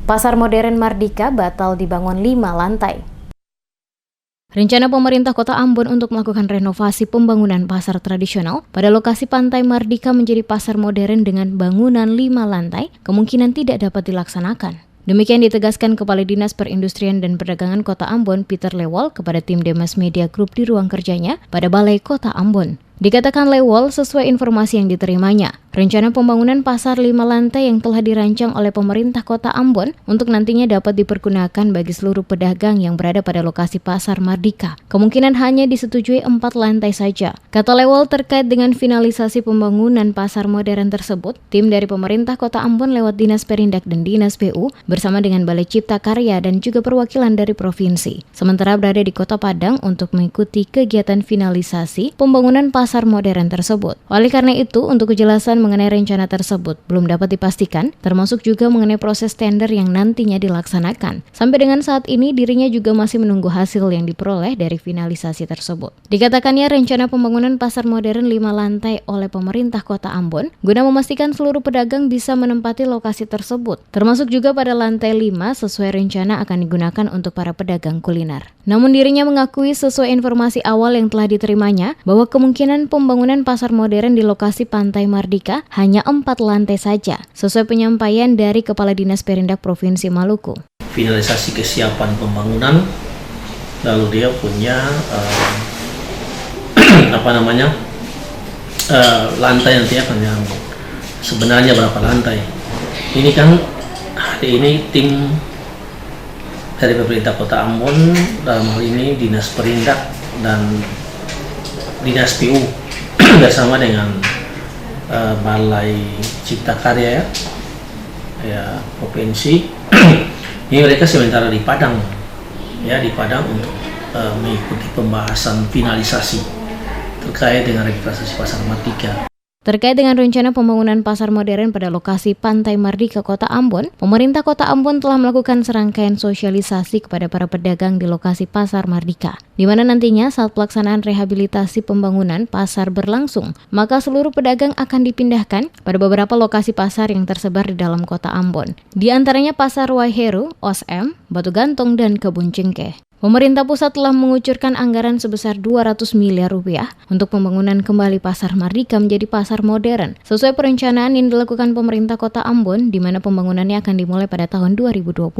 Pasar modern Mardika batal dibangun 5 lantai. Rencana pemerintah Kota Ambon untuk melakukan renovasi pembangunan pasar tradisional pada lokasi Pantai Mardika menjadi pasar modern dengan bangunan 5 lantai kemungkinan tidak dapat dilaksanakan. Demikian ditegaskan Kepala Dinas Perindustrian dan Perdagangan Kota Ambon, Peter Lewol, kepada tim Demas Media Group di ruang kerjanya pada Balai Kota Ambon. Dikatakan Lewol sesuai informasi yang diterimanya, rencana pembangunan pasar 5 lantai yang telah dirancang oleh pemerintah Kota Ambon untuk nantinya dapat dipergunakan bagi seluruh pedagang yang berada pada lokasi pasar Mardika. Kemungkinan hanya disetujui 4 lantai saja. Kata Lewol terkait dengan finalisasi pembangunan pasar modern tersebut, tim dari pemerintah Kota Ambon lewat Dinas Perindak dan Dinas PU bersama dengan Balai Cipta Karya dan juga perwakilan dari provinsi. Sementara berada di Kota Padang untuk mengikuti kegiatan finalisasi pembangunan pasar modern tersebut. Oleh karena itu, untuk kejelasan mengenai rencana tersebut belum dapat dipastikan, termasuk juga mengenai proses tender yang nantinya dilaksanakan. Sampai dengan saat ini, dirinya juga masih menunggu hasil yang diperoleh dari finalisasi tersebut. Dikatakannya rencana pembangunan pasar modern 5 lantai oleh pemerintah Kota Ambon guna memastikan seluruh pedagang bisa menempati lokasi tersebut, termasuk juga pada lantai 5 sesuai rencana akan digunakan untuk para pedagang kuliner. Namun dirinya mengakui sesuai informasi awal yang telah diterimanya bahwa kemungkinan pembangunan pasar modern di lokasi Pantai Mardika hanya 4 lantai saja, sesuai penyampaian dari Kepala Dinas Perindak Provinsi Maluku. Finalisasi kesiapan pembangunan, lalu dia punya lantai nanti akan yang sebenarnya berapa lantai. Ini kan hari ini tim dari pemerintah Kota Ambon, dalam hal ini Dinas Perindak dan Dinas PU bersama dengan Balai Cipta Karya ya provinsi. Ini mereka sementara di Padang untuk mengikuti pembahasan finalisasi terkait dengan revitalisasi pasar Mardika. Terkait dengan rencana pembangunan pasar modern pada lokasi Pantai Mardika Kota Ambon, pemerintah Kota Ambon telah melakukan serangkaian sosialisasi kepada para pedagang di lokasi pasar Mardika, di mana nantinya saat pelaksanaan rehabilitasi pembangunan pasar berlangsung, maka seluruh pedagang akan dipindahkan pada beberapa lokasi pasar yang tersebar di dalam Kota Ambon, di antaranya Pasar Waiheru, Osem, Batu Gantong, dan Kebun Cengkeh. Pemerintah pusat telah mengucurkan anggaran sebesar 200 miliar rupiah untuk pembangunan kembali pasar Mardika menjadi pasar modern, sesuai perencanaan yang dilakukan pemerintah Kota Ambon, di mana pembangunannya akan dimulai pada tahun 2020.